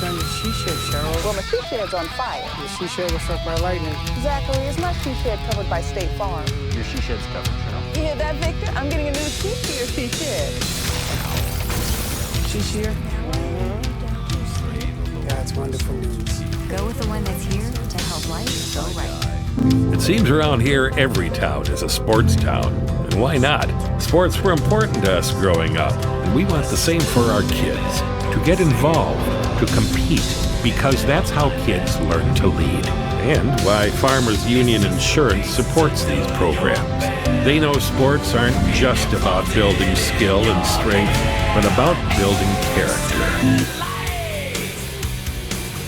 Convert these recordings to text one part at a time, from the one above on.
on your she shed, Cheryl. Well, my she shed's on fire. Your she shed was struck by lightning. Zachary, is my she shed covered by State Farm? Your she shed's covered, Cheryl. You hear that, Victor? I'm getting a new key to your she shed. She's here? That's wonderful news. Go with the one that's here to help life go right. It seems around here every town is a sports town. And why not? Sports were important to us growing up, and we want the same for our kids. To get involved, to compete, because that's how kids learn to lead. And why Farmers Union Insurance supports these programs. They know sports aren't just about building skill and strength, but about building character.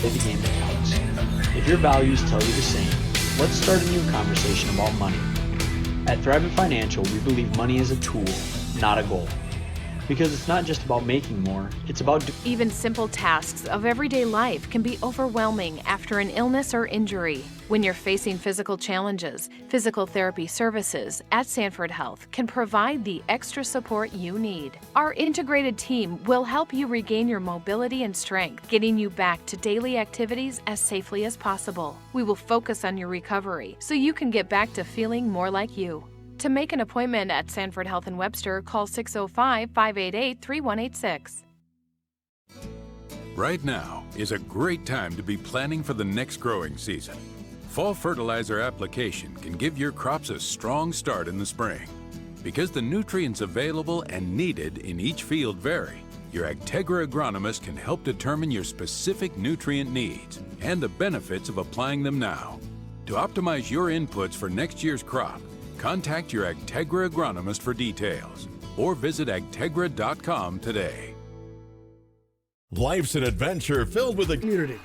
Play the game that counts. If your values tell you the same, let's start a new conversation about money. At Thrivent Financial, we believe money is a tool, not a goal. Because it's not just about making more, it's about Even simple tasks of everyday life can be overwhelming after an illness or injury. When you're facing physical challenges, physical therapy services at Sanford Health can provide the extra support you need. Our integrated team will help you regain your mobility and strength, getting you back to daily activities as safely as possible. We will focus on your recovery so you can get back to feeling more like you. To make an appointment at Sanford Health in Webster, call 605-588-3186. Right now is a great time to be planning for the next growing season. Fall fertilizer application can give your crops a strong start in the spring. Because the nutrients available and needed in each field vary, your Agtegra agronomist can help determine your specific nutrient needs and the benefits of applying them now. To optimize your inputs for next year's crop, contact your Agtegra agronomist for details or visit agtegra.com today. Life's an adventure filled with a community.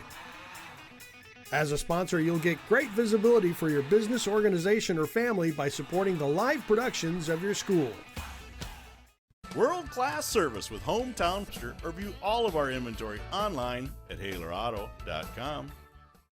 As a sponsor, you'll get great visibility for your business, organization, or family by supporting the live productions of your school. World-class service with Hometown Webster, or view all of our inventory online at HalerAuto.com.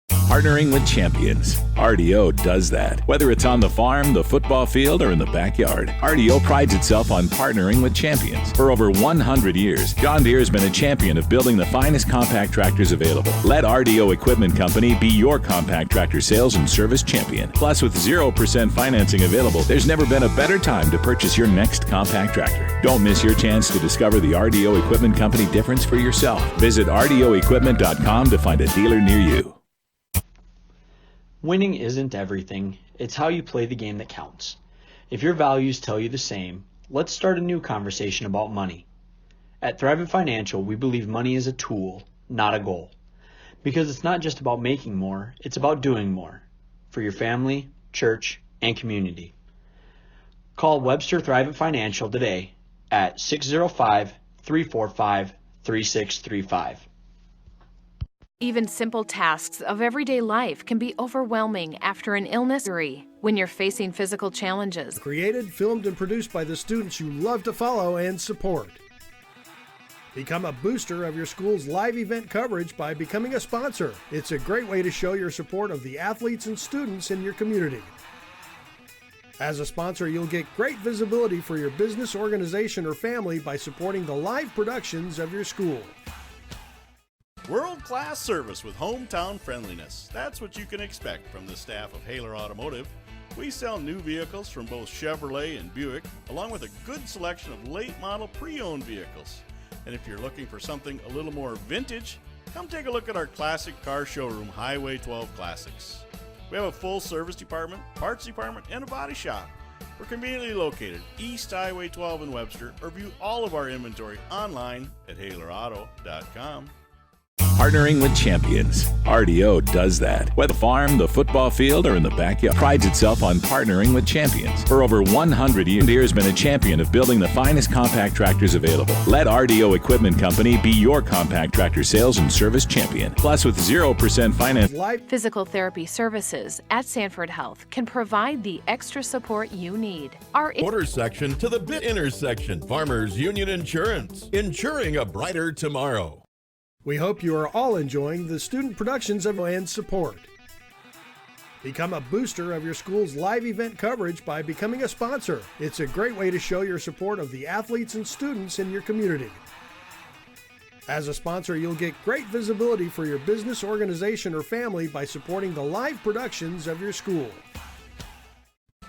Partnering with champions. RDO does that. Whether it's on the farm, the football field, or in the backyard, RDO prides itself on partnering with champions. For over 100 years, John Deere has been a champion of building the finest compact tractors available. Let RDO Equipment Company be your compact tractor sales and service champion. Plus, with 0% financing available, there's never been a better time to purchase your next compact tractor. Don't miss your chance to discover the RDO Equipment Company difference for yourself. Visit RDOequipment.com to find a dealer near you. Winning isn't everything, it's how you play the game that counts. If your values tell you the same, let's start a new conversation about money. At Thrivent Financial, we believe money is a tool, not a goal. Because it's not just about making more, it's about doing more. For your family, church, and community. Call Webster Thrivent Financial today at 605-345-3635. Even simple tasks of everyday life can be overwhelming after an illness or injury. When you're facing physical challenges. Created, filmed, and produced by the students you love to follow and support. Become a booster of your school's live event coverage by becoming a sponsor. It's a great way to show your support of the athletes and students in your community. As a sponsor, you'll get great visibility for your business, organization, or family by supporting the live productions of your school. World-class service with hometown friendliness. That's what you can expect from the staff of Haler Automotive. We sell new vehicles from both Chevrolet and Buick, along with a good selection of late-model pre-owned vehicles. And if you're looking for something a little more vintage, come take a look at our classic car showroom, Highway 12 Classics. We have a full service department, parts department, and a body shop. We're conveniently located East Highway 12 in Webster, or view all of our inventory online at HalerAuto.com. Partnering with champions. RDO does that. Whether the farm, the football field, or in the backyard, prides itself on partnering with champions. For over 100 years, Deere has been a champion of building the finest compact tractors available. Let RDO Equipment Company be your compact tractor sales and service champion. Plus, with 0% finance. Physical therapy services at Sanford Health can provide the extra support you need. Our quarter section to the bit intersection. Farmers Union Insurance. Insuring a brighter tomorrow. We hope you are all enjoying the student productions of and support. Become a booster of your school's live event coverage by becoming a sponsor. It's a great way to show your support of the athletes and students in your community. As a sponsor, you'll get great visibility for your business, organization, or family by supporting the live productions of your school.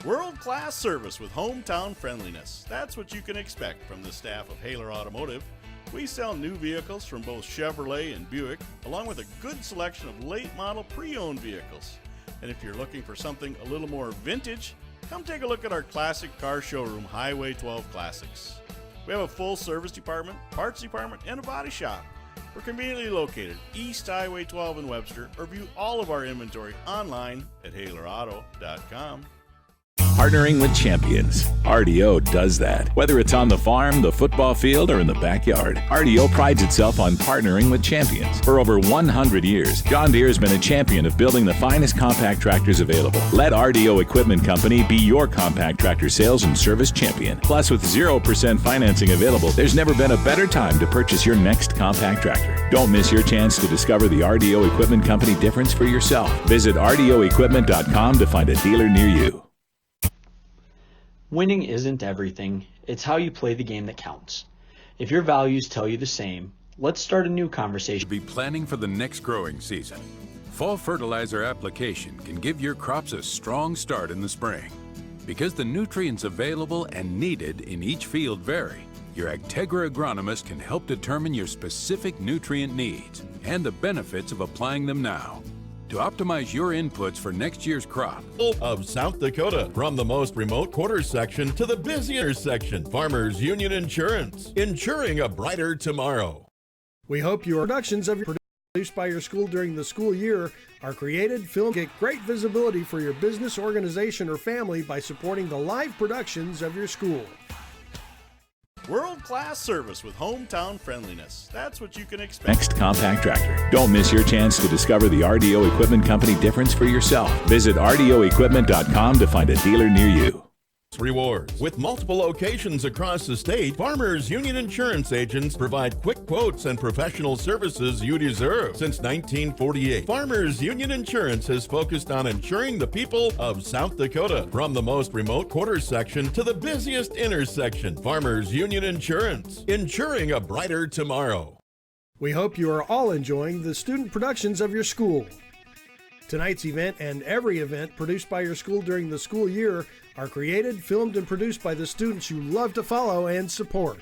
World-class service with hometown friendliness. That's what you can expect from the staff of Haler Automotive. We sell new vehicles from both Chevrolet and Buick, along with a good selection of late model pre-owned vehicles. And if you're looking for something a little more vintage, come take a look at our classic car showroom, Highway 12 Classics. We have a full service department, parts department, and a body shop. We're conveniently located East Highway 12 in Webster, or view all of our inventory online at HalerAuto.com. Partnering with champions. RDO does that. Whether it's on the farm, the football field, or in the backyard, RDO prides itself on partnering with champions. For over 100 years, John Deere has been a champion of building the finest compact tractors available. Let RDO Equipment Company be your compact tractor sales and service champion. Plus, with 0% financing available, there's never been a better time to purchase your next compact tractor. Don't miss your chance to discover the RDO Equipment Company difference for yourself. Visit RDOequipment.com to find a dealer near you. Winning isn't everything. It's how you play the game that counts. If your values tell you the same, let's start a new conversation. Be planning for the next growing season. Fall fertilizer application can give your crops a strong start in the spring. Because the nutrients available and needed in each field vary, your Agtegra agronomist can help determine your specific nutrient needs and the benefits of applying them now. To optimize your inputs for next year's crop. Of South Dakota, from the most remote quarter section to the busy intersection, Farmers Union Insurance, insuring a brighter tomorrow. We hope your productions of produced by your school during the school year are created, filmed, get great visibility for your business, organization, or family by supporting the live productions of your school. World-class service with hometown friendliness. That's what you can expect. Next compact tractor. Don't miss your chance to discover the RDO Equipment Company difference for yourself. Visit RDOequipment.com to find a dealer near you. Rewards. With multiple locations across the state, Farmers Union Insurance agents provide quick quotes and professional services you deserve. Since 1948, Farmers Union Insurance has focused on insuring the people of South Dakota. From the most remote quarter section to the busiest intersection, Farmers Union Insurance, insuring a brighter tomorrow. We hope you are all enjoying the student productions of your school. Tonight's event and every event produced by your school during the school year are created, filmed, and produced by the students you love to follow and support.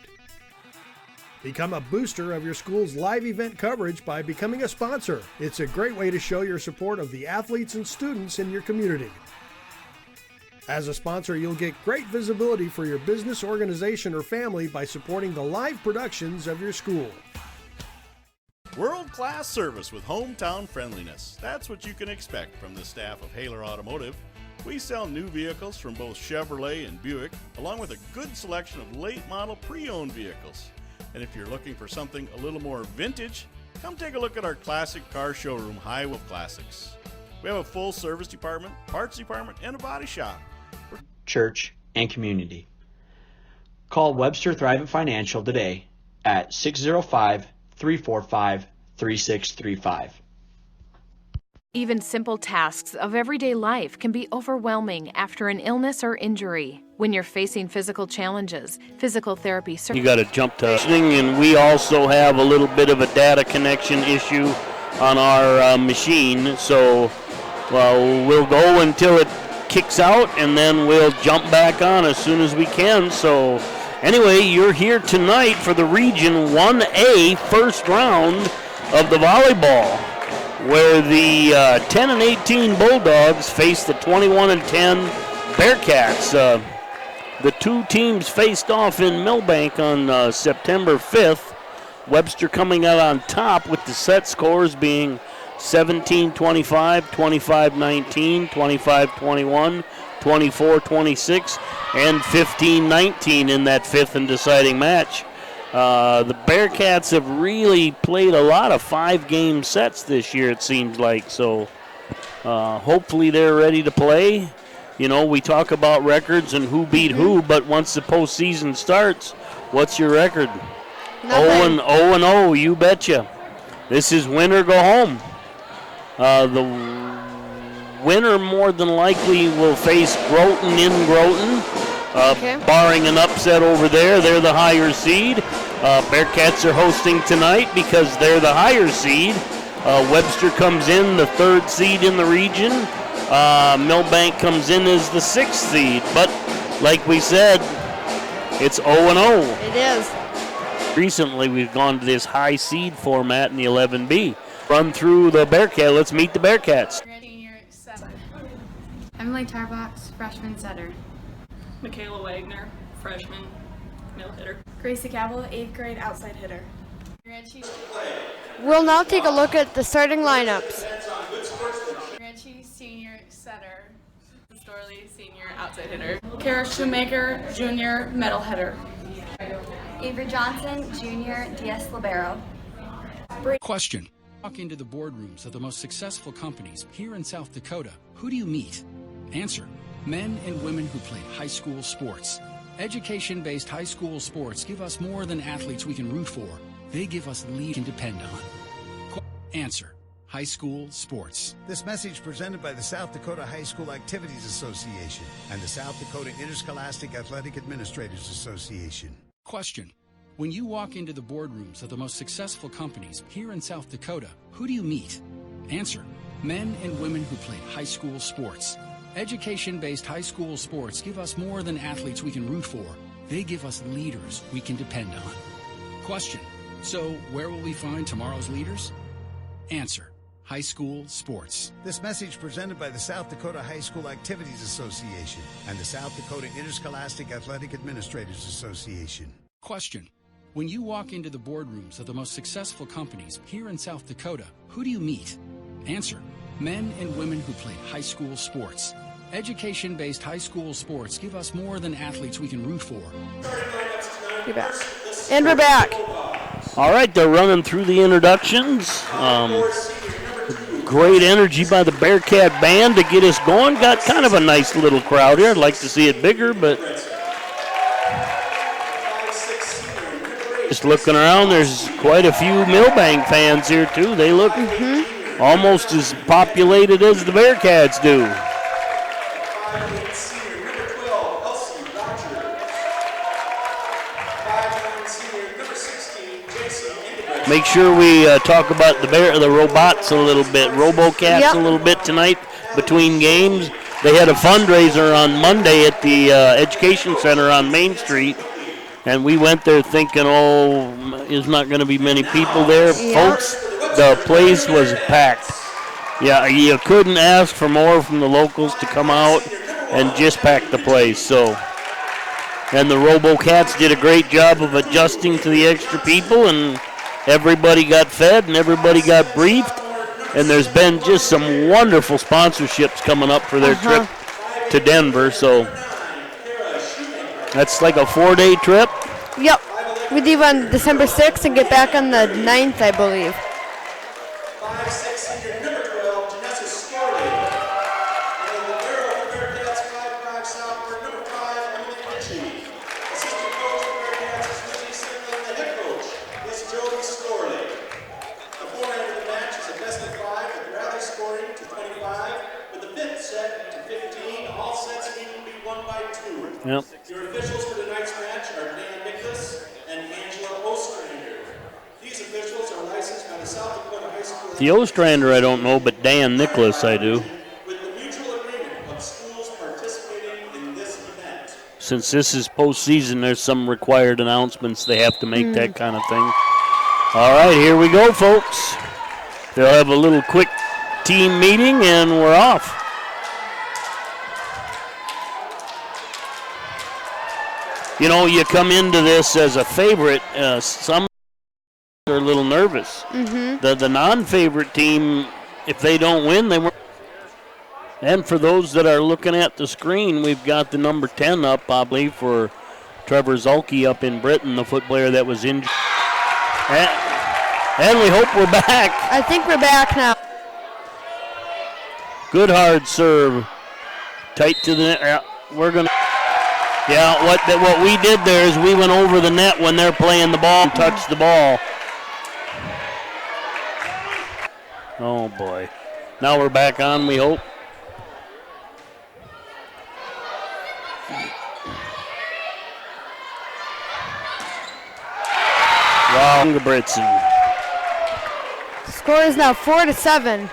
Become a booster of your school's live event coverage by becoming a sponsor. It's a great way to show your support of the athletes and students in your community. As a sponsor, you'll get great visibility for your business, organization, or family by supporting the live productions of your school. World-class service with hometown friendliness. That's what you can expect from the staff of Haler Automotive. We sell new vehicles from both Chevrolet and Buick, along with a good selection of late model pre-owned vehicles. And if you're looking for something a little more vintage, come take a look at our classic car showroom, Highway Classics. We have a full service department, parts department, and a body shop. Church, and community. Call Webster Thrivent Financial today at 605-345-3635. Even simple tasks of everyday life can be overwhelming after an illness or injury. When you're facing physical challenges, physical therapy... You got to jump to and we also have a little bit of a data connection issue on our machine, so we'll go until it kicks out and then we'll jump back on as soon as we can. So anyway, you're here tonight for the Region 1A first round of the volleyball, where the 10-18 Bulldogs face the 21-10 Bearcats. The two teams faced off in Milbank on September 5th. Webster coming out on top with the set scores being 17-25, 25-19, 25-21, 24-26, and 15-19 in that fifth and deciding match. The Bearcats have really played a lot of 5-game sets this year, it seems like, so hopefully they're ready to play. You know, we talk about records and who beat who, but once the postseason starts, what's your record? 0-0, you betcha. This is win or go home. The winner more than likely will face Groton in Groton. Barring an upset over there, they're the higher seed. Bearcats are hosting tonight because they're the higher seed. Webster comes in the 3rd seed in the region. Milbank comes in as the 6th seed. But like we said, it's 0-0. It is. Recently, we've gone to this high seed format in the 11B. Run through the Bearcat. Let's meet the Bearcats. Senior setter. Emily Tarbox, freshman setter. Michaela Wagner, freshman middle hitter. Gracie Cabell, 8th grade outside hitter. We'll now take a look at the starting lineups. Ranchi, senior setter. Storley, senior outside hitter. Kara Shoemaker, junior middle hitter. Avery Johnson, junior DS Libero. Question. Walk into the boardrooms of the most successful companies here in South Dakota. Who do you meet? Answer. Men and women who played high school sports. Education-based high school sports give us more than athletes we can root for. They give us lead we can depend on. Answer. High school sports. This message presented by the South Dakota High School Activities Association and the South Dakota Interscholastic Athletic Administrators Association. Question. When you walk into the boardrooms of the most successful companies here in South Dakota, who do you meet? Answer. Men and women who played high school sports. Education-based high school sports give us more than athletes we can root for. They give us leaders we can depend on. Question. So, where will we find tomorrow's leaders? Answer. High school sports. This message presented by the South Dakota High School Activities Association and the South Dakota Interscholastic Athletic Administrators Association. Question. When you walk into the boardrooms of the most successful companies here in South Dakota, who do you meet? Answer. Men and women who played high school sports. Education-based high school sports give us more than athletes we can root for. You're back. And we're back. All right, they're running through the introductions. Great energy by the Bearcat band to get us going. Got kind of a nice little crowd here. I'd like to see it bigger, but just looking around, there's quite a few Milbank fans here, too. They look almost as populated as the Bearcats do. Make sure we talk about the robots a little bit, RoboCats a little bit tonight between games. They had a fundraiser on Monday at the Education Center on Main Street, and we went there thinking, oh, there's not going to be many people there. Folks, the place was packed. Yeah, you couldn't ask for more from the locals to come out and just pack the place. So, and the RoboCats did a great job of adjusting to the extra people, and everybody got fed and everybody got briefed, and there's been just some wonderful sponsorships coming up for their trip to Denver. So that's like a 4-day trip. Yep. We leave on December 6th and get back on the 9th, I believe. Yep. Your officials for tonight's match are Dan Nicholas and Angela Ostrander. These officials are licensed by the South Dakota High School. The Ostrander I don't know, but Dan Nicholas I do. With the mutual agreement of schools participating in this event. Since this is postseason, there's some required announcements they have to make, that kind of thing. All right, here we go, folks. They'll have a little quick team meeting, and we're off. You know, you come into this as a favorite. Some are a little nervous. The non-favorite team, if they don't win, they won't. And for those that are looking at the screen, we've got the number 10 up, probably, for Trevor Zulke up in Britain, the foot player that was injured. And we hope we're back. I think we're back now. Good hard serve. Tight to the net. We're going to. Yeah, what we did there is we went over the net when they're playing the ball and touched the ball. Oh, boy. Now we're back on, we hope. Ingebrigtsen. Score is now 4-7.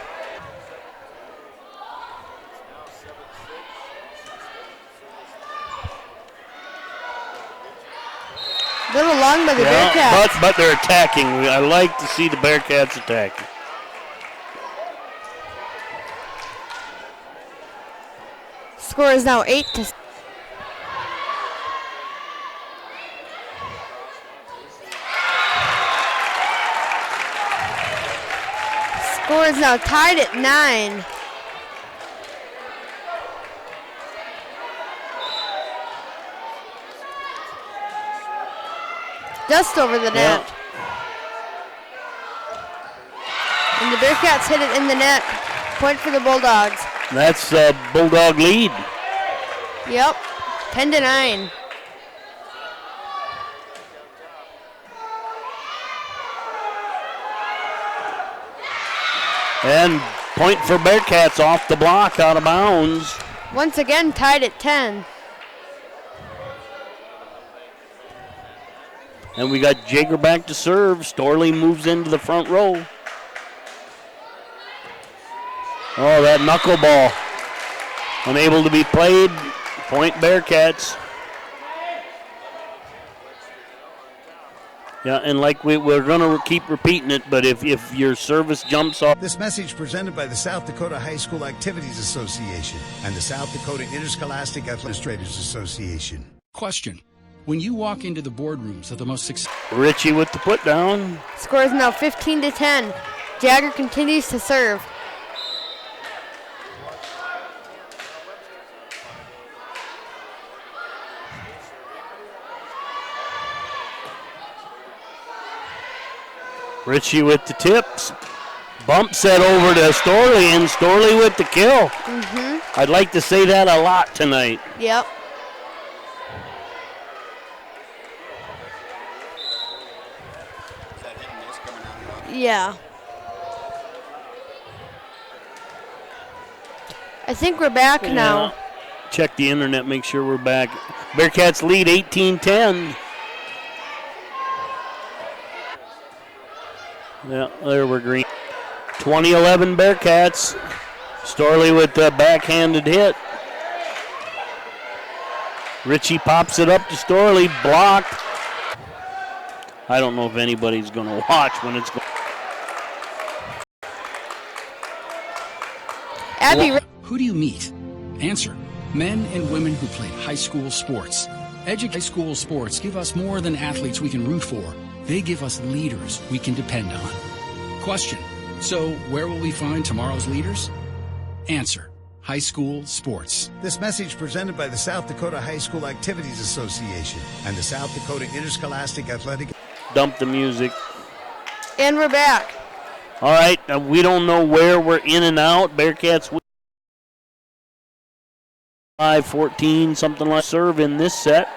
Little long by the Bearcats. But they're attacking. I like to see the Bearcats attacking. Score is now 8-6. Score is now tied at 9. Just over the net. And the Bearcats hit it in the net. Point for the Bulldogs. That's the Bulldog lead. Yep, 10-9. And point for Bearcats off the block, out of bounds. Once again, tied at 10. And we got Jager back to serve. Storley moves into the front row. Oh, that knuckleball. Unable to be played. Point Bearcats. Yeah, and like we're going to keep repeating it, but if your service jumps off. This message presented by the South Dakota High School Activities Association and the South Dakota Interscholastic Administrators Association. Question. When you walk into the boardrooms of the most successful... Richie with the put down. Score is now 15-10. Jagger continues to serve. Richie with the tips. Bump set over to Storley, and Storley with the kill. I'd like to say that a lot tonight. Yep. Yeah. I think we're back now. Check the internet, make sure we're back. Bearcats lead 18-10. Yeah, there we're green. 2011 Bearcats. Storley with the backhanded hit. Richie pops it up to Storley, blocked. I don't know if anybody's going to watch when it's going. Who do you meet? Answer. Men and women who played high school sports. High school sports give us more than athletes we can root for. They give us leaders we can depend on. Question. So where will we find tomorrow's leaders? Answer. High school sports. This message presented by the South Dakota High School Activities Association and the South Dakota Interscholastic Athletic. Dump the music. And we're back. All right, we don't know where we're in and out. Bearcats 5-14, something like serve in this set.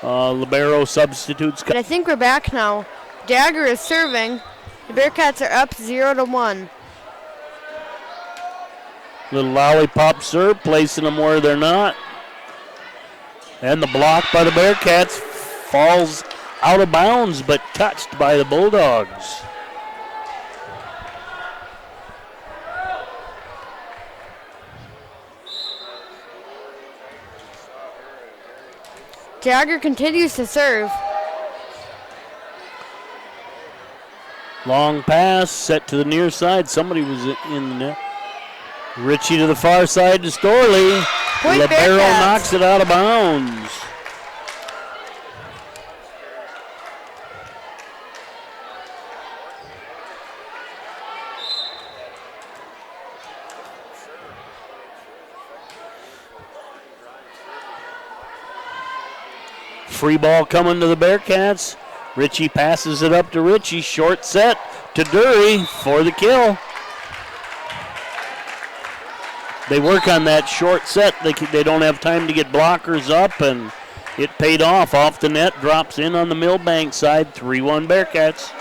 Libero substitutes. And I think we're back now. Jagger is serving. The Bearcats are up 0-1. Little lollipop serve, placing them where they're not. And the block by the Bearcats falls out of bounds, but touched by the Bulldogs. Jagger continues to serve. Long pass, set to the near side. Somebody was in the net. Richie to the far side to Storley. Libero knocks it out of bounds. Free ball coming to the Bearcats. Richie passes it up to Richie. Short set to Dury for the kill. They work on that short set. They don't have time to get blockers up, and it paid off the net. Drops in on the Milbank side. 3-1 Bearcats.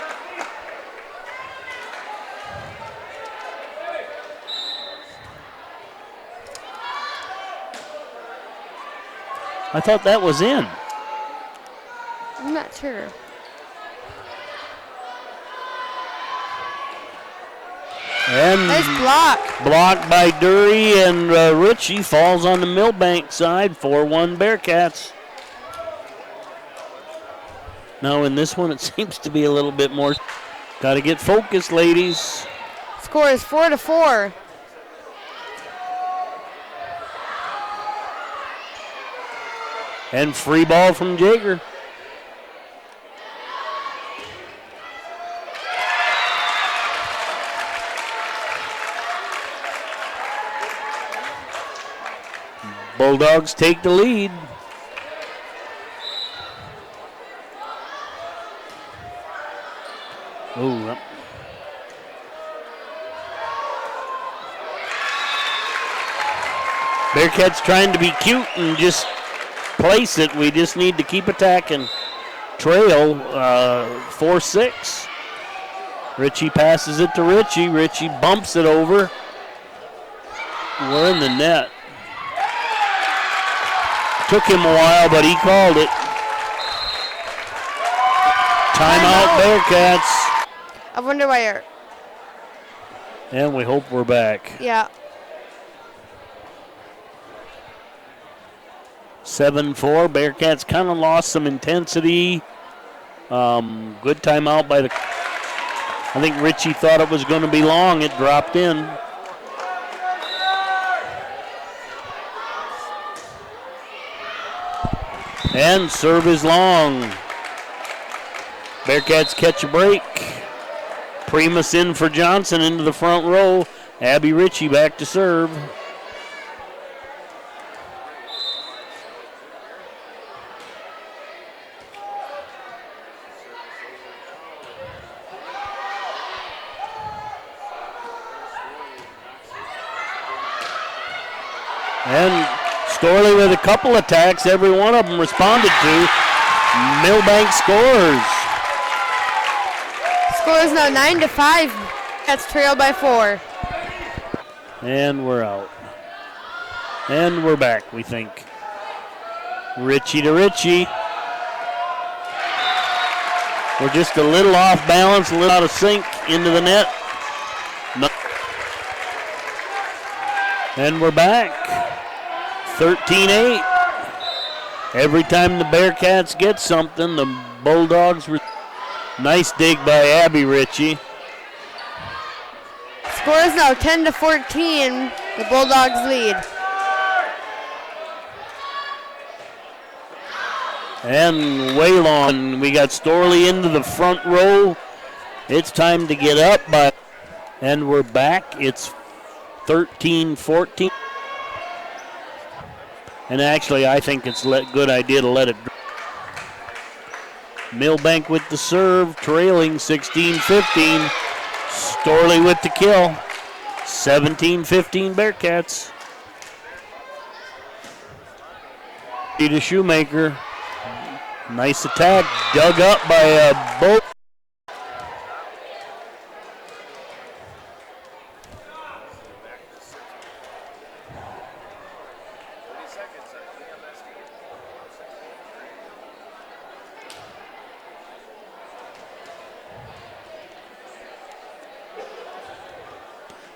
I thought that was in. I'm not sure. And nice block. Blocked by Dury, and Ritchie falls on the Milbank side. 4-1 Bearcats. Now in this one, it seems to be a little bit more. Got to get focused, ladies. Score is 4-4. And free ball from Jaeger. Bulldogs take the lead. Ooh. Bearcats trying to be cute and just place it. We just need to keep attacking. Trail 4-6. Ritchie passes it to Ritchie. Ritchie bumps it over. We're in the net. Took him a while, but he called it. Timeout Bearcats. I wonder why you're. And we hope we're back. Yeah. 7-4. Bearcats kind of lost some intensity. Good timeout by the. I think Ritchie thought it was going to be long. It dropped in. And serve is long. Bearcats catch a break. Primus in for Johnson into the front row. Abby Ritchie back to serve. And Storley with a couple attacks, every one of them responded to. Milbank scores. Score is now 9-5. That's trailed by 4. And we're out. And we're back, we think. Ritchie to Ritchie. We're just a little off balance, a little out of sync into the net. No. And we're back. 13-8. Every time the Bearcats get something, the Bulldogs. Nice dig by Abby Ritchie. Score is now 10-14. The Bulldogs lead. And Waylon, we got Storley into the front row. It's time to get up, and we're back. It's 13-14. And actually, I think it's a good idea to let it. Milbank with the serve, trailing 16-15. Storley with the kill. 17-15 Bearcats. To Shoemaker. Nice attack, dug up by a boat.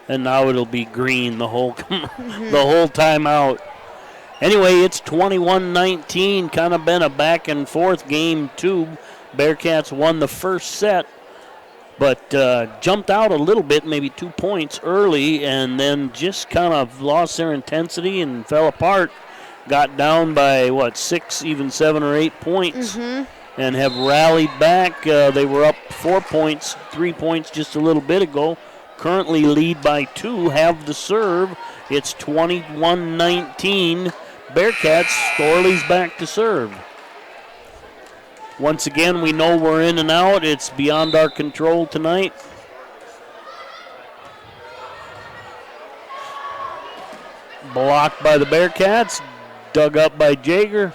And now it'll be green the whole the whole time out. Anyway, it's 21-19. Kind of been a back and forth game too. Bearcats won the first set, but jumped out a little bit, maybe 2 points early, and then just kind of lost their intensity and fell apart. Got down by 6, even 7 or 8 points, and have rallied back. They were up 4 points, 3 points just a little bit ago. Currently lead by 2, have the serve. It's 21-19. Bearcats, Storley's back to serve. Once again, we know we're in and out. It's beyond our control tonight. Blocked by the Bearcats, dug up by Jaeger.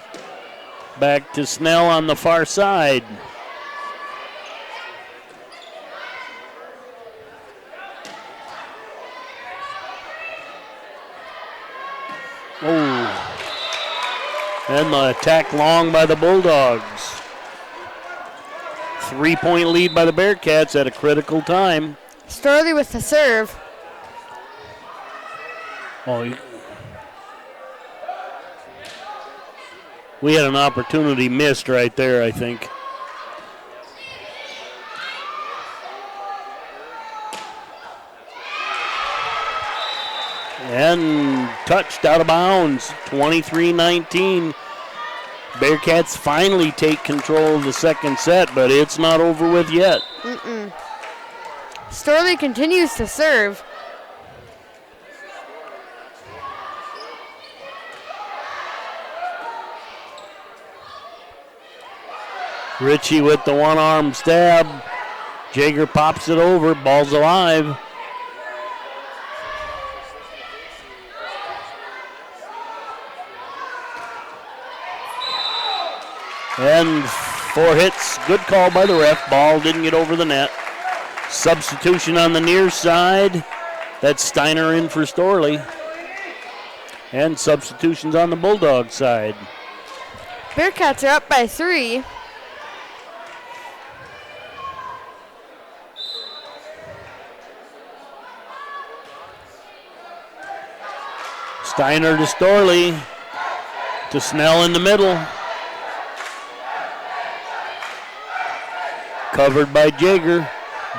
Back to Snell on the far side. Oh. And the attack long by the Bulldogs. 3-point lead by the Bearcats at a critical time. Storley with the serve. Oh, we had an opportunity missed right there, I think. And touched out of bounds, 23-19. Bearcats finally take control of the second set, but it's not over with yet. Storley continues to serve. Ritchie with the one-arm stab. Jaeger pops it over, ball's alive. And 4 hits, good call by the ref. Ball didn't get over the net. Substitution on the near side. That's Steiner in for Storley. And substitutions on the Bulldog side. Bearcats are up by 3. Steiner to Storley. To Snell in the middle. Covered by Jaeger.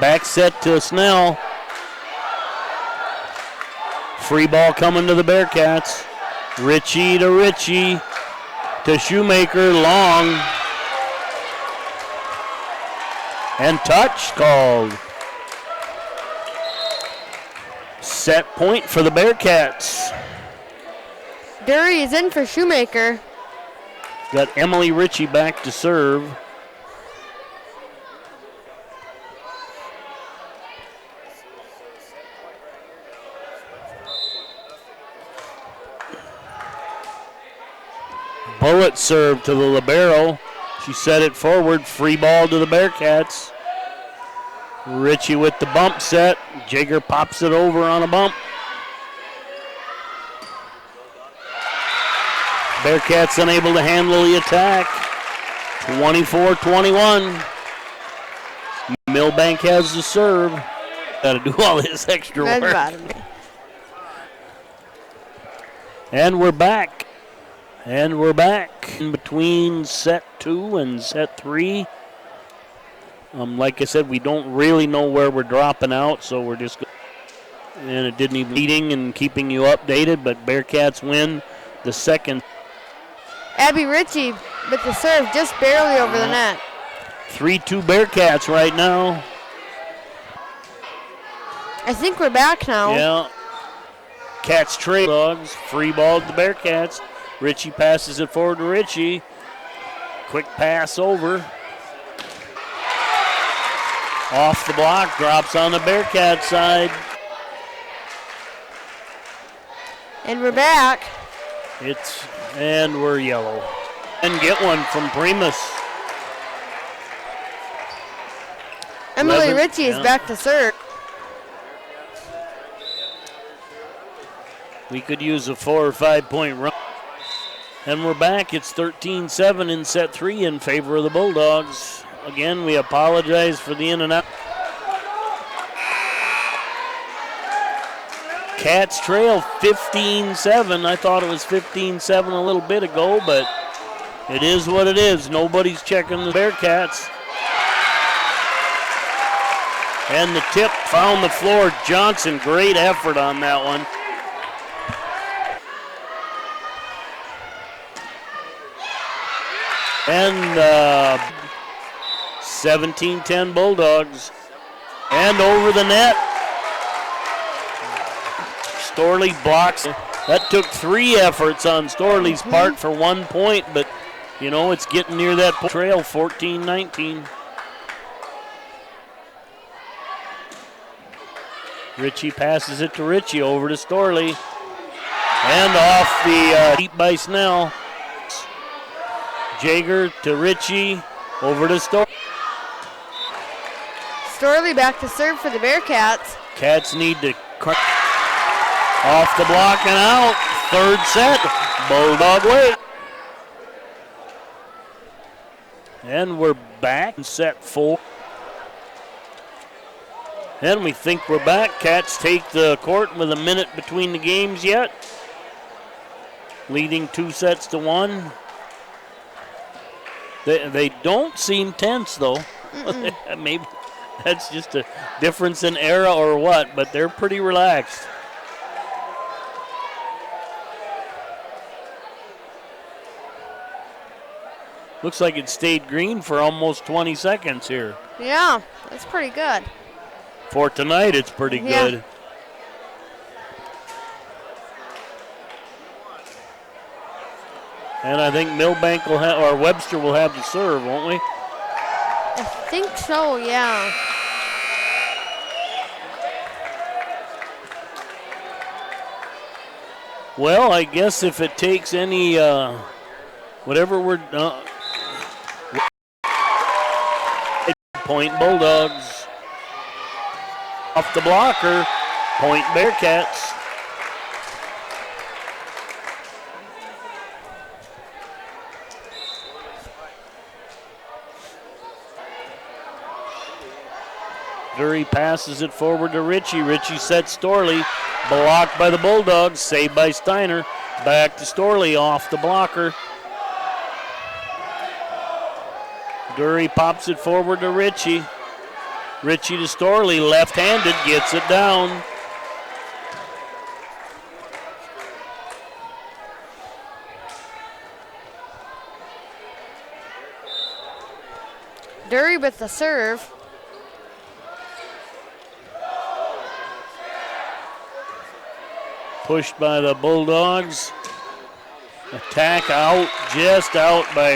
Back set to Snell. Free ball coming to the Bearcats. Ritchie to Shoemaker. Long. And touch called. Set point for the Bearcats. Dury is in for Shoemaker. Got Emily Ritchie back to serve. Bullet serve to the libero. She set it forward. Free ball to the Bearcats. Ritchie with the bump set. Jaeger pops it over on a bump. Bearcats unable to handle the attack. 24-21. Milbank has the serve. Got to do all this extra work. And we're back. And we're back in between set 2 and set 3. Like I said, we don't really know where we're dropping out, so we're just and it didn't even leading and keeping you updated, but Bearcats win the second. Abby Ritchie with the serve just barely over the net. 3-2 Bearcats right now. I think we're back now. Yeah. Cats trail Dogs. Free ball to the Bearcats. Ritchie passes it forward to Ritchie. Quick pass over. Off the block, drops on the Bearcat side. And we're back. And we're yellow. And get one from Primus. Emily Ritchie is back to serve. We could use a 4 or 5 point run. And we're back. It's 13-7 in set 3 in favor of the Bulldogs. Again, we apologize for the in and out. Cats trail 15-7. I thought it was 15-7 a little bit ago, but it is what it is. Nobody's checking the Bearcats. And the tip found the floor. Johnson, great effort on that one. And 17-10 Bulldogs. And over the net. Storley blocks. That took 3 efforts on Storley's part for 1 point, but, you know, it's getting near that trail, 14-19. Ritchie passes it to Ritchie, over to Storley. And off the deep by Snell. Jaeger to Ritchie, over to Storley. Storley back to serve for the Bearcats. Cats need to off the block and out. Third set, Bulldog way. And we're back in set 4. And we think we're back. Cats take the court with a minute between the games yet. Leading 2-1. They don't seem tense, though. Maybe that's just a difference in era or what, but they're pretty relaxed. Looks like it stayed green for almost 20 seconds here. Yeah, that's pretty good. For tonight, it's pretty good. And I think Milbank will have, or Webster will have to serve, won't we? I think so, yeah. Well, I guess if it takes any, whatever we're, point Bulldogs. Off the blocker, point Bearcats. Dury passes it forward to Ritchie. Ritchie sets Storley. Blocked by the Bulldogs. Saved by Steiner. Back to Storley off the blocker. Dury pops it forward to Ritchie. Ritchie to Storley. Left-handed. Gets it down. Dury with the serve. Pushed by the Bulldogs. Attack out, just out by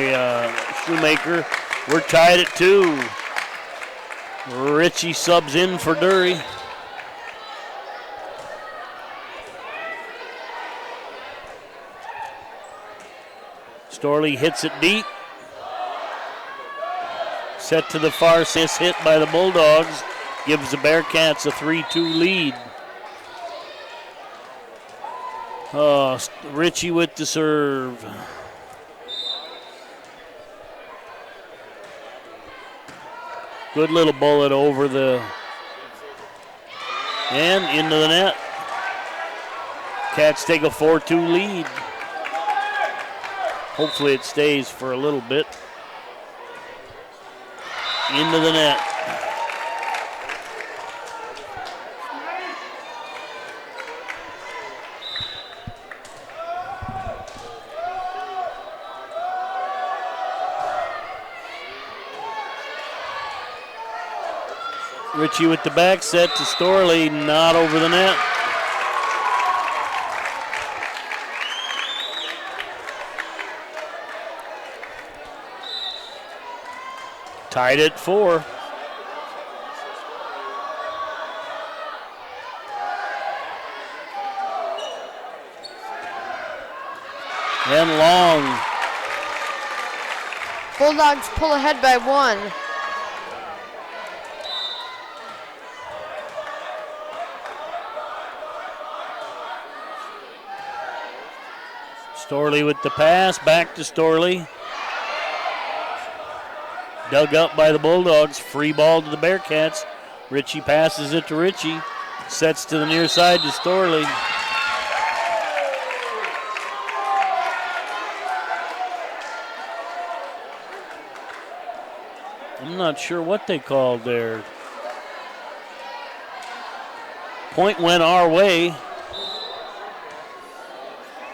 Shoemaker. We're tied at 2. Ritchie subs in for Dury. Storley hits it deep. Set to the far side, hit by the Bulldogs. Gives the Bearcats a 3-2 lead. Ritchie with the serve. Good little bullet over the and into the net. Cats take a 4-2 lead. Hopefully it stays for a little bit. Into the net. Ritchie with the back set to Storley, not over the net. Tied at 4. And long. Bulldogs pull ahead by 1. Storley with the pass, back to Storley. Dug up by the Bulldogs, free ball to the Bearcats. Ritchie passes it to Ritchie, sets to the near side to Storley. I'm not sure what they called there. Point went our way.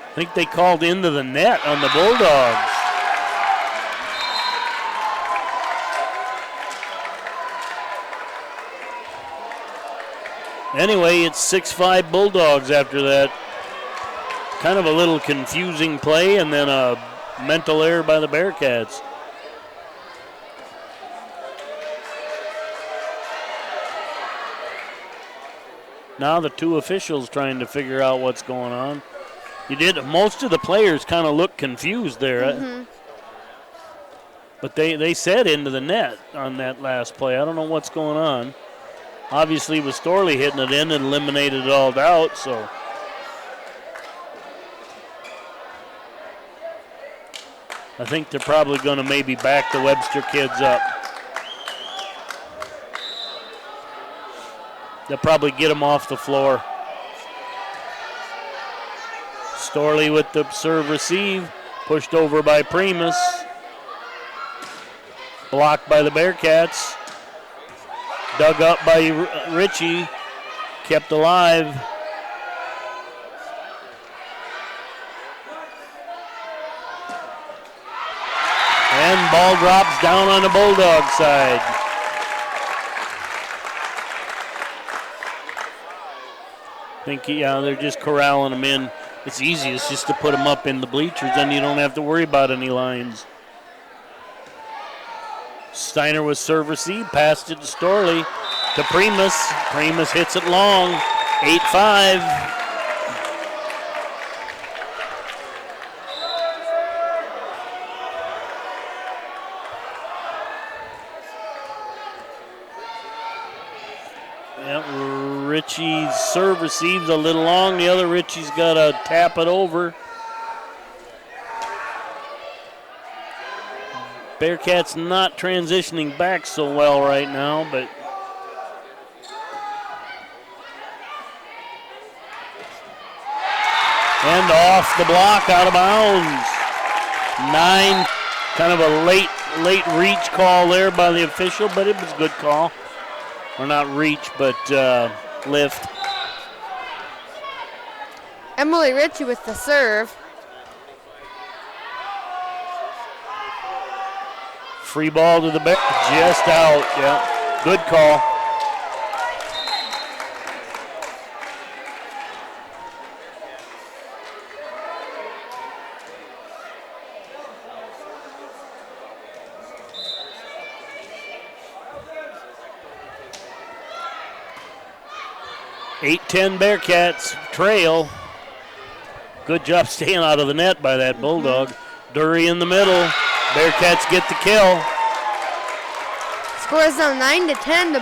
I think they called into the net on the Bulldogs. Anyway, it's 6-5 Bulldogs after that. Kind of a little confusing play and then a mental error by the Bearcats. Now the two officials trying to figure out what's going on. Most of the players kind of look confused there. But they said into the net on that last play. I don't know what's going on. Obviously with Storley hitting it in, it eliminated all doubt, so. I think they're probably going to maybe back the Webster kids up. They'll probably get him off the floor. Storley with the serve receive. Pushed over by Primus. Blocked by the Bearcats. Dug up by Ritchie. Kept alive. And ball drops down on the Bulldog side. I think, they're just corralling them in. It's easiest just to put them up in the bleachers, then you don't have to worry about any lines. Steiner with serve receive, passed it to Storley, to Primus. Primus hits it long, 8-5. Ritchie's serve receives a little long. The other Ritchie's got to tap it over. Bearcats not transitioning back so well right now, but and off the block, out of bounds. 9, kind of a late reach call there by the official, but it was a good call. Or not reach, but lift. Emily Ritchie with the serve. Free ball to the back, just out. Yeah, good call. (8-10) Bearcats trail. Good job staying out of the net by that Bulldog. Dury in the middle. Bearcats get the kill. Score is now 9-10. The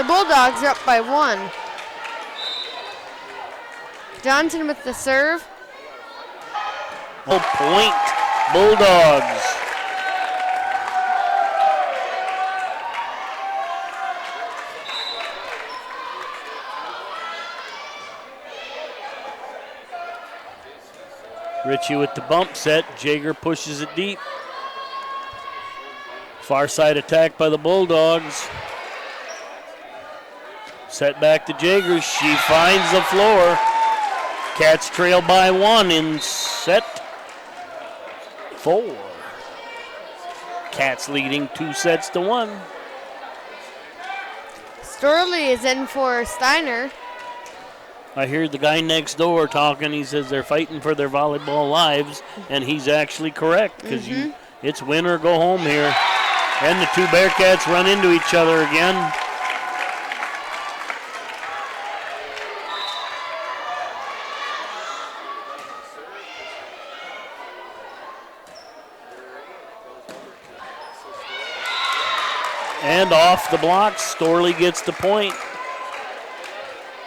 Bulldogs are up by 1. Johnson with the serve. Point Bulldogs. Ritchie with the bump set. Jager pushes it deep. Far side attack by the Bulldogs. Set back to Jager. She finds the floor. Cats trail by 1 in set 4. Cats leading 2-1. Storley is in for Steiner. I hear the guy next door talking. He says they're fighting for their volleyball lives, and he's actually correct because it's win or go home here. And the two Bearcats run into each other again. And off the block, Storley gets the point.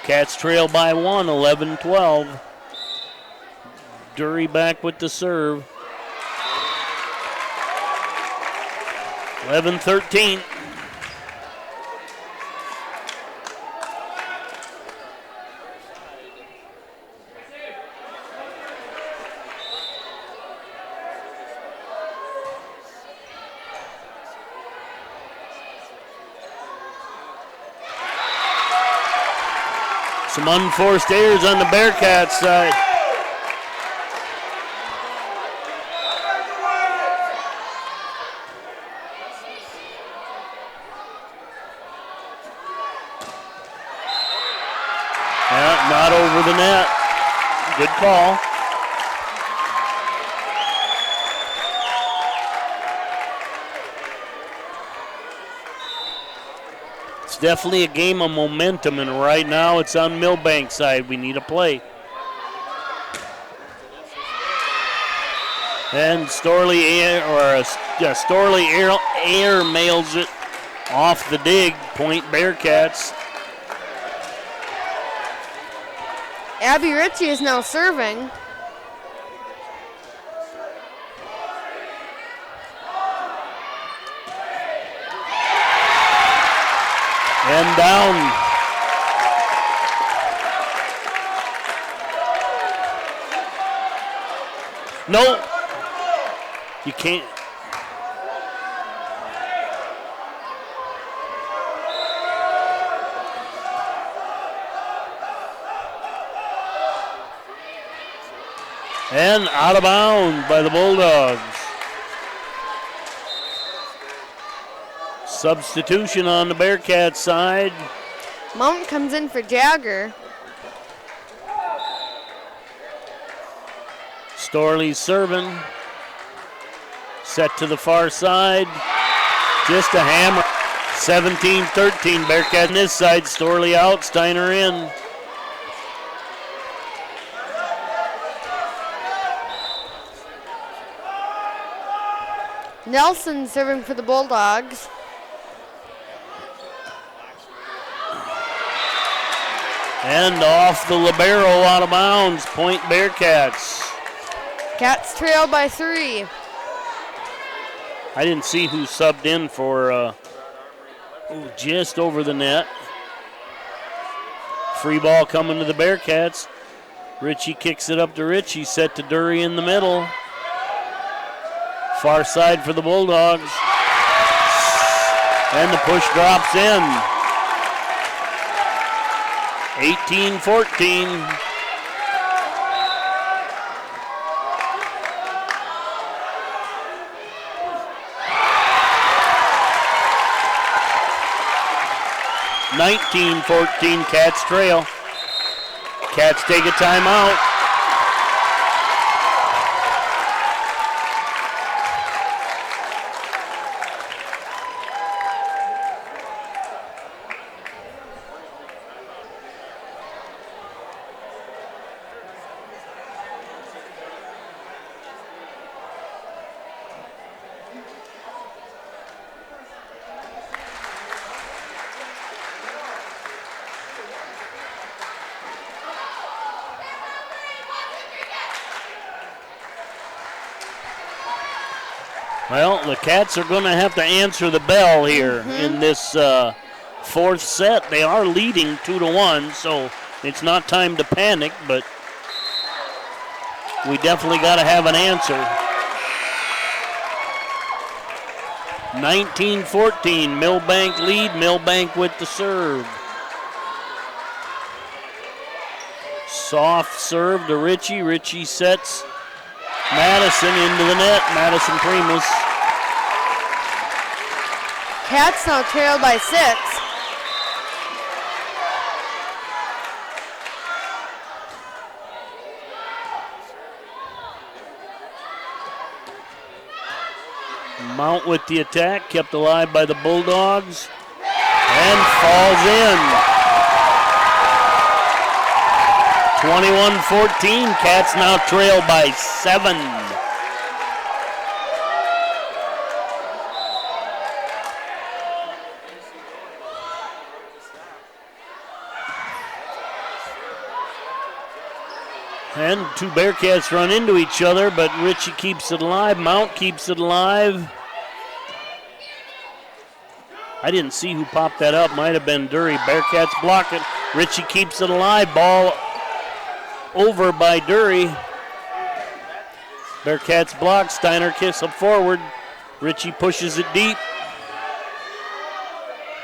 Cats trail by 1, 11-12. Dury back with the serve. 11-13. Some unforced errors on the Bearcats side. Yeah, not over the net. Good call. It's definitely a game of momentum, and right now it's on Milbank side. We need a play. And Storley air mails it off the dig. Point Bearcats. Abby Ritchie is now serving. And down. No. You can't. And out of bounds by the Bulldogs. Substitution on the Bearcats side. Mount comes in for Jagger. Storley's serving. Set to the far side. Just a hammer. 17-13. Bearcats on this side. Storley out. Steiner in. Nelson serving for the Bulldogs. And off the libero, out of bounds. Point Bearcats. Cats trail by 3. I didn't see who subbed in for just over the net. Free ball coming to the Bearcats. Ritchie kicks it up to Ritchie, set to Dury in the middle. Far side for the Bulldogs. And the push drops in. 18-14. Cats trail. Cats take a timeout. Well, the Cats are going to have to answer the bell here in this fourth set. They are leading 2-1, so it's not time to panic, but we definitely got to have an answer. 19-14, Milbank lead. Milbank with the serve. Soft serve to Ritchie. Ritchie sets Madison into the net. Madison Primus. Cats now trail by 6. Mount with the attack, kept alive by the Bulldogs, and falls in. 21-14, Cats now trail by 7. And two Bearcats run into each other, but Ritchie keeps it alive. Mount keeps it alive. I didn't see who popped that up. Might have been Dury. Bearcats block it. Ritchie keeps it alive. Ball over by Dury. Bearcats block. Steiner kicks up forward. Ritchie pushes it deep.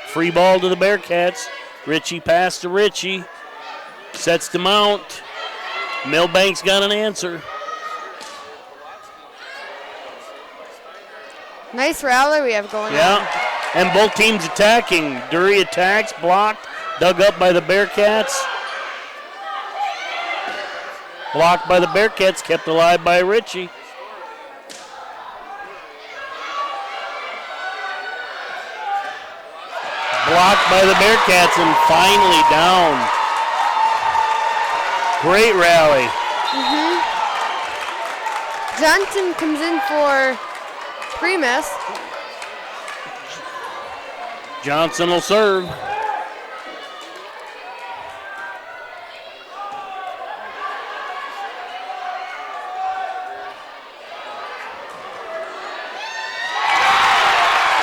Free ball to the Bearcats. Ritchie pass to Ritchie. Sets to Mount. Milbank's got an answer. Nice rally we have going on. And both teams attacking. Dury attacks, blocked, dug up by the Bearcats. Blocked by the Bearcats, kept alive by Ritchie. Blocked by the Bearcats and finally down. Great rally. Johnson comes in for Primus. Johnson will serve.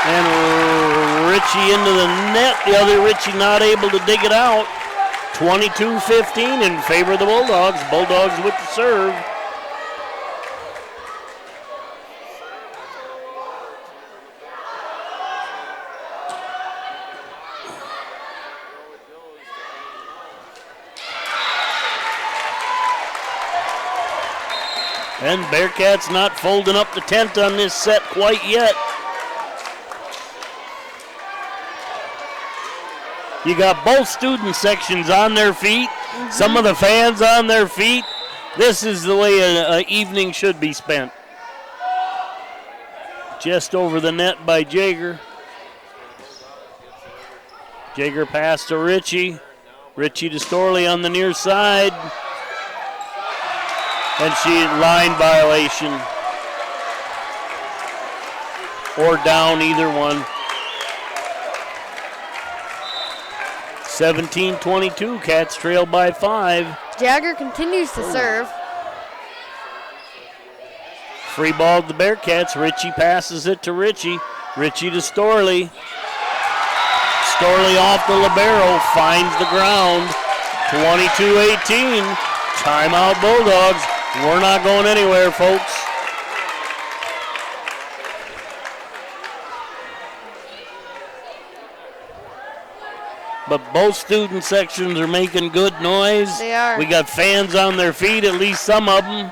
And Ritchie into the net. The other Ritchie not able to dig it out. 22-15 in favor of the Bulldogs. Bulldogs with the serve. And Bearcats not folding up the tent on this set quite yet. You got both student sections on their feet, some of the fans on their feet. This is the way an evening should be spent. Just over the net by Jaeger. Jaeger pass to Ritchie. Ritchie to Storley on the near side. And she line violation. Or down, either one. 17-22, Cats trail by 5. Jagger continues to serve. Free ball to the Bearcats. Ritchie passes it to Ritchie. Ritchie to Storley. Storley off the libero, finds the ground. 22-18. Timeout Bulldogs. We're not going anywhere, folks. But both student sections are making good noise. They are. We got fans on their feet, at least some of them.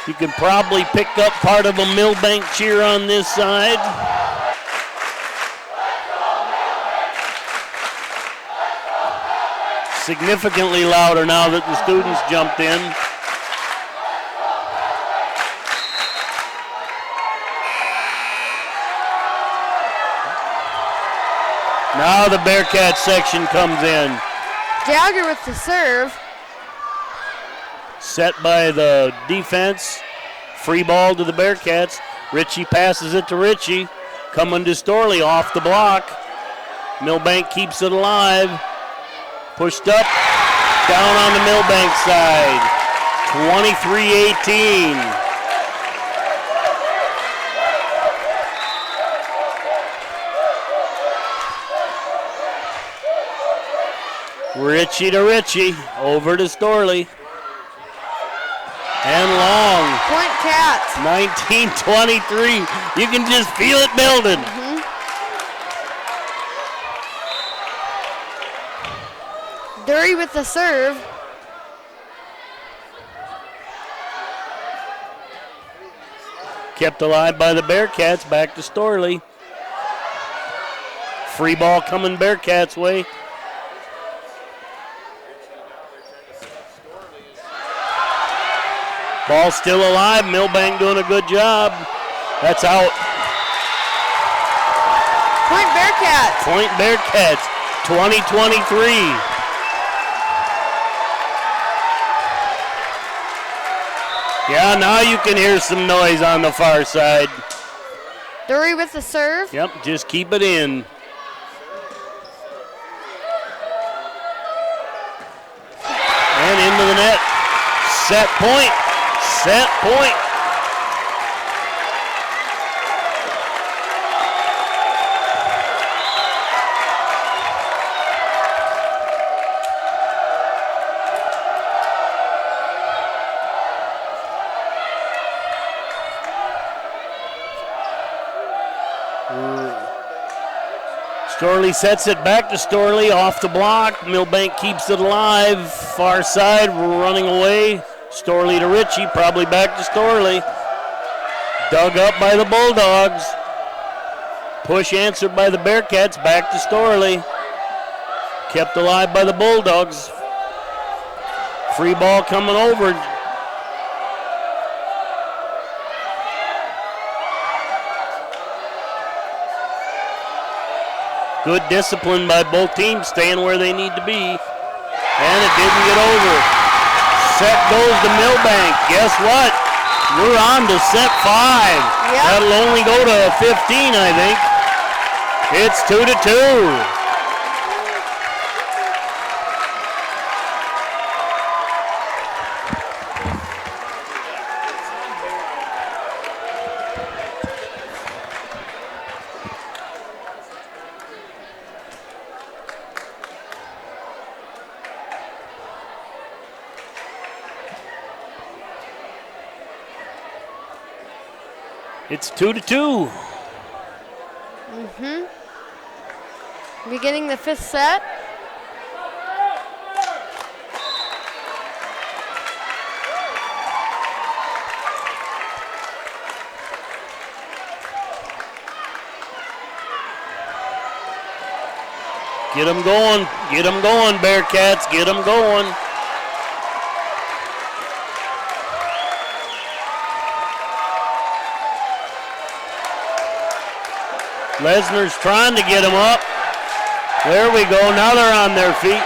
You can probably pick up part of a Milbank cheer on this side. Significantly louder now that the students jumped in. Now the Bearcats section comes in. Jagger with the serve. Set by the defense. Free ball to the Bearcats. Ritchie passes it to Ritchie. Coming to Storley off the block. Milbank keeps it alive. Pushed up. Down on the Milbank side. 23-18. Ritchie to Ritchie. Over to Storley. And long. Point Cats. 19-23. You can just feel it building. Dury with the serve. Kept alive by the Bearcats. Back to Storley. Free ball coming Bearcats' way. Ball still alive. Milbank doing a good job. That's out. Point Bearcats. Point Bearcats. 20-23. Yeah, now you can hear some noise on the far side. Dury with the serve. Yep, just keep it in. And into the net. Set point. Set point. Storley sets it back to Storley off the block. Milbank keeps it alive. Far side, we're running away. Storley to Ritchie, probably back to Storley. Dug up by the Bulldogs. Push answered by the Bearcats, back to Storley. Kept alive by the Bulldogs. Free ball coming over. Good discipline by both teams, staying where they need to be. And it didn't get over. Set goes to Milbank. Guess what? We're on to set 5. Yep. That'll only go to 15, I think. It's 2-2. It's 2-2. Beginning the 5th set. Get them going. Get them going, Bearcats. Get them going. Lesnar's trying to get them up. There we go. Now they're on their feet.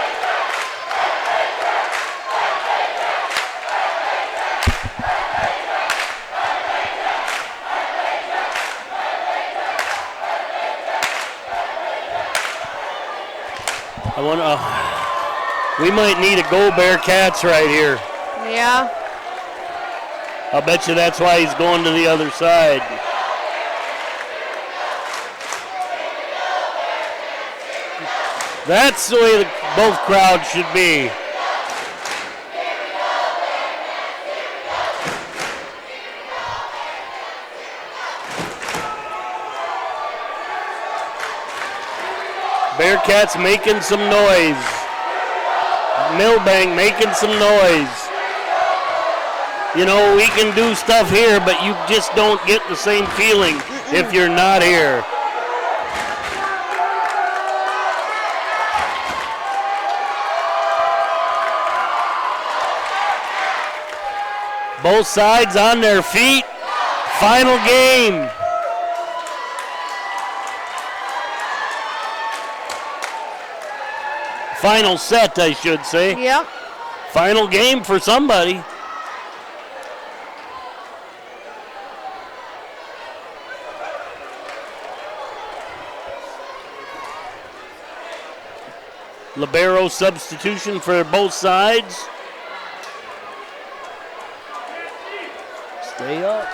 We might need a go Bearcats right here. Yeah. I'll bet you that's why he's going to the other side. That's the way both crowds should be. Bearcats making some noise. Milbank making some noise. You know, we can do stuff here, but you just don't get the same feeling if you're not here. Both sides on their feet. Final game. Final set, I should say. Yep. Final game for somebody. Libero substitution for both sides. Stay up.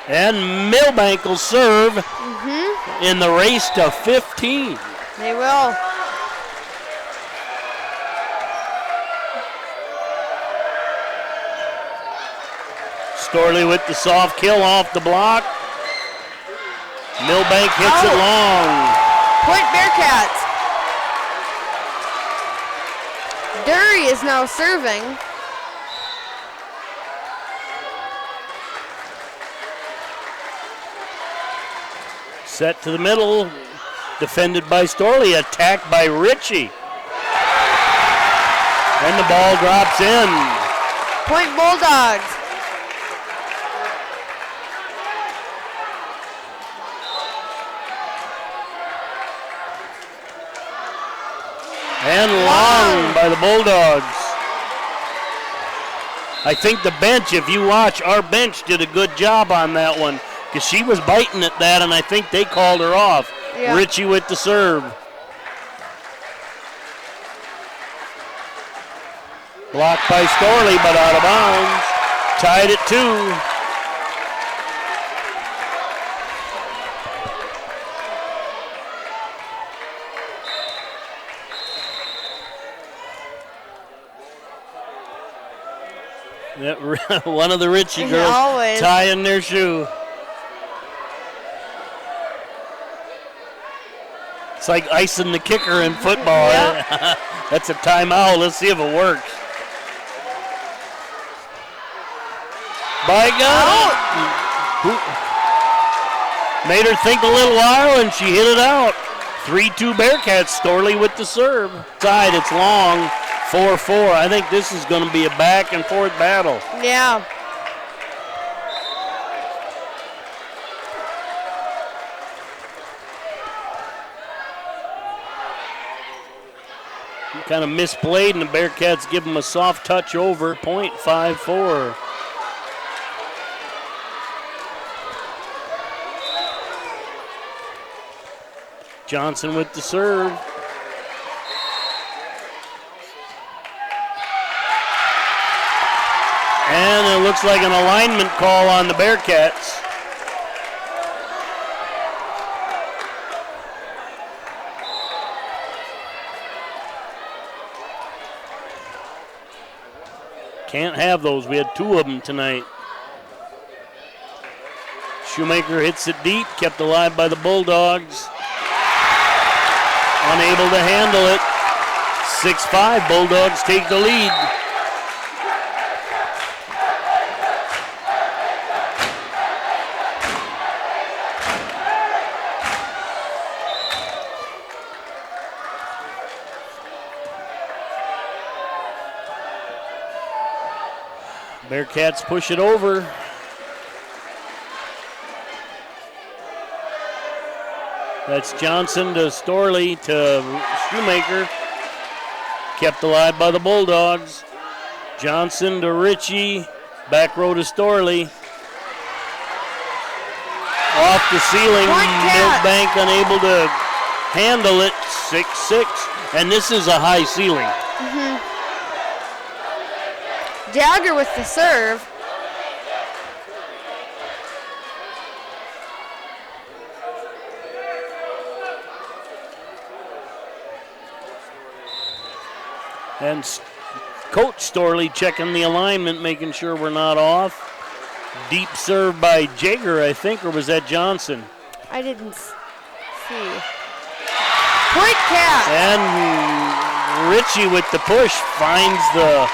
And Milbank will serve in the race to 15. They will. Storley with the soft kill off the block. Milbank hits it long. Point Bearcats. Dury is now serving. Set to the middle, defended by Storley, attacked by Ritchie. And the ball drops in. Point Bulldogs. And long by the Bulldogs. I think the bench, if you watch, our bench did a good job on that one because she was biting at that, and I think they called her off. Yeah. Ritchie with the serve. Blocked by Storley, but out of bounds. Tied at 2. One of the Ritchie girls tying their shoe. It's like icing the kicker in football. Yeah. That's a timeout. Let's see if it works. By God. Made her think a little while, and she hit it out. 3-2 Bearcats. Storley with the serve. Side, it's long. 4-4. I think this is going to be a back and forth battle. Yeah. Kind of misplayed, and the Bearcats give them a soft touch over. .54. Johnson with the serve. And it looks like an alignment call on the Bearcats. Can't have those. We had 2 of them tonight. Shoemaker hits it deep, kept alive by the Bulldogs. Unable to handle it. 6-5, Bulldogs take the lead. Bearcats push it over. That's Johnson to Storley to Shoemaker. Kept alive by the Bulldogs. Johnson to Ritchie. Back row to Storley. Off the ceiling. Milbank unable to handle it. 6-6. And this is a high ceiling. Jagger with the serve. And Coach Storley checking the alignment, making sure we're not off. Deep serve by Jagger, I think, or was that Johnson? I didn't see. Point Cats. And Ritchie with the push finds the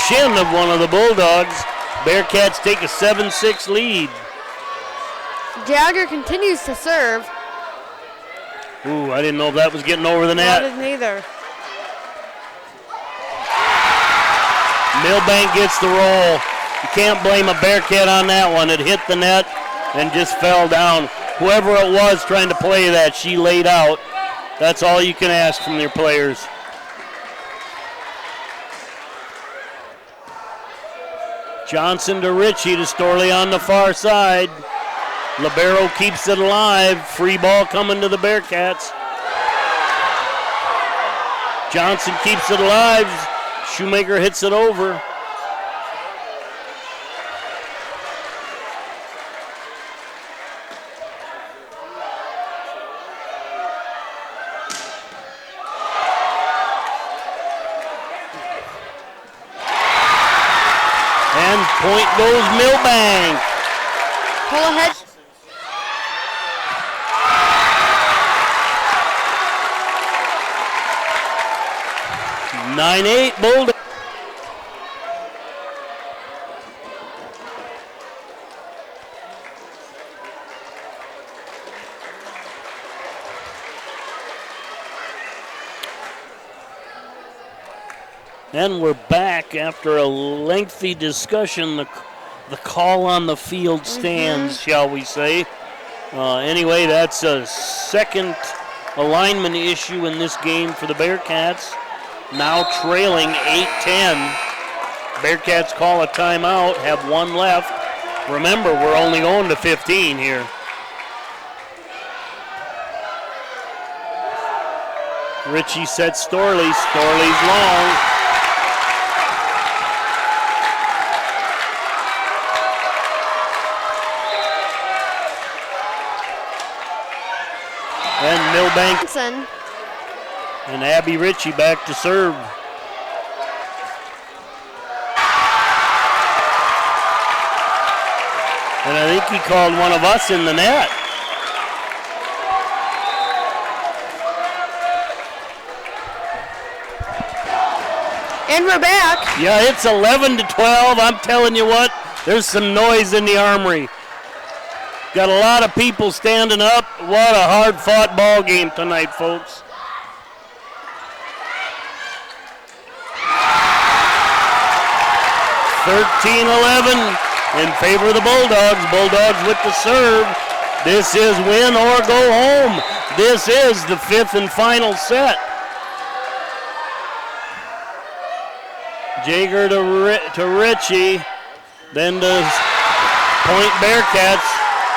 shin of one of the Bulldogs. Bearcats take a 7-6 lead. Jagger continues to serve. Ooh, I didn't know if that was getting over the net. I didn't either. Milbank gets the roll. You can't blame a Bearcat on that one. It hit the net and just fell down. Whoever it was trying to play that, she laid out. That's all you can ask from your players. Johnson to Ritchie to Storley on the far side. Libero keeps it alive. Free ball coming to the Bearcats. Johnson keeps it alive. Shoemaker hits it over. And point goes Milbank. Pull ahead. Nine-8 Bulldogs. And we're back after a lengthy discussion. The call on the field stands, shall we say. Anyway, that's a second alignment issue in this game for the Bearcats. Now trailing 8-10. Bearcats call a timeout, have one left. Remember, we're only going to 15 here. Ritchie sets Storley. Storley's long. And Milbank and Abby Ritchie back to serve. And I think he called one of us in the net. And we're back. Yeah, it's 11-12. I'm telling you what, there's some noise in the Armory. Got a lot of people standing up. What a hard-fought ball game tonight, folks. (13-11) in favor of the Bulldogs. Bulldogs with the serve. This is win or go home. This is the fifth and final set. Jager to Ritchie. Then to point Bearcats.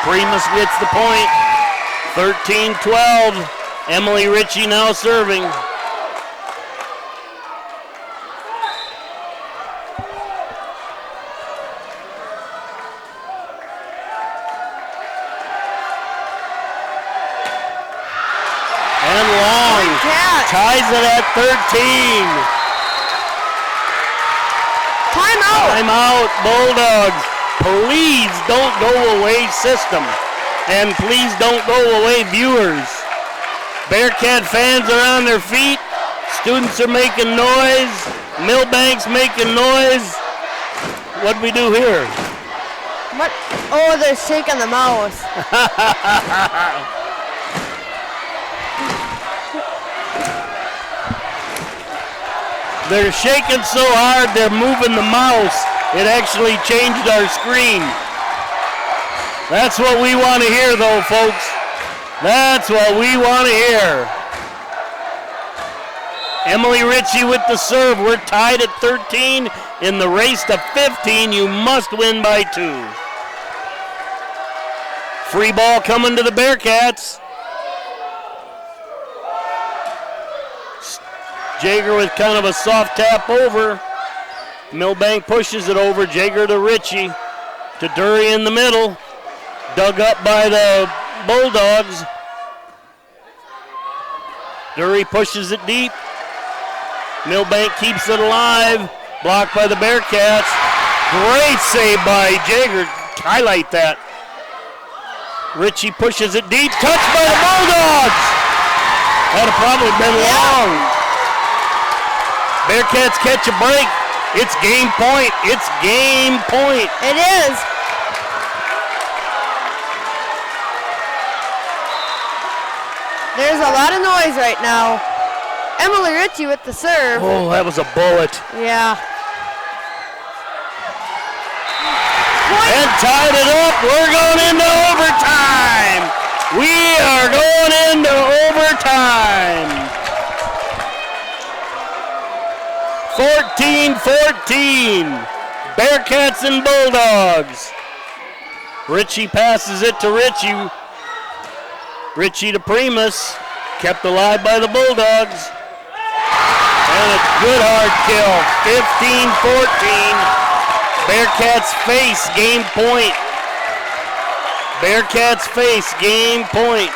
Primus gets the point. 13-12. Emily Ritchie now serving. And long. Ties it at 13. Timeout. Timeout, Bulldogs. Please don't go away, system. And please don't go away, viewers. Bearcat fans are on their feet. Students are making noise. Milbank's making noise. What'd we do here? What? Oh, they're shaking the mouse. They're shaking so hard they're moving the mouse. It actually changed our screen. That's what we want to hear, though, folks. That's what we want to hear. Emily Ritchie with the serve. We're tied at 13. In the race to 15, you must win by 2. Free ball coming to the Bearcats. Jager with kind of a soft tap over. Milbank pushes it over. Jager to Ritchie. To Dury in the middle. Dug up by the Bulldogs. Dury pushes it deep. Milbank keeps it alive. Blocked by the Bearcats. Great save by Jager. Highlight that. Ritchie pushes it deep. Touched by the Bulldogs. That'd have probably been long. Bearcats catch a break. It's game point. It's game point. It is. There's a lot of noise right now. Emily Ritchie with the serve. Oh, that was a bullet. Yeah. And tied it up. We're going into overtime. We are going into overtime. 14-14. Bearcats and Bulldogs. Ritchie passes it to Ritchie. Ritchie to Primus. Kept alive by the Bulldogs. And a good hard kill. 15-14. Bearcats face, game point. Bearcats face, game point.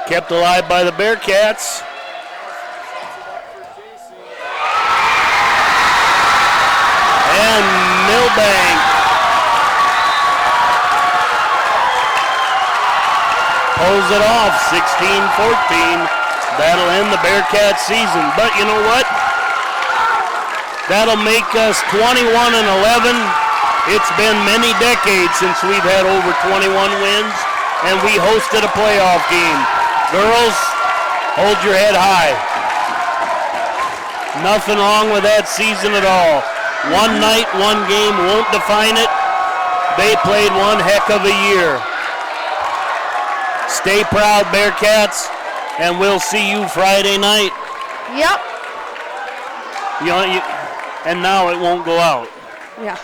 Kept alive by the Bearcats. And Milbank pulls it off, 16-14. That'll end the Bearcats season. But you know what? That'll make us 21-11. It's been many decades since we've had over 21 wins, and we hosted a playoff game. Girls, hold your head high. Nothing wrong with that season at all. One night, one game won't define it. They played one heck of a year. Stay proud, Bearcats, and we'll see you Friday night. Yep. And now it won't go out. Yeah.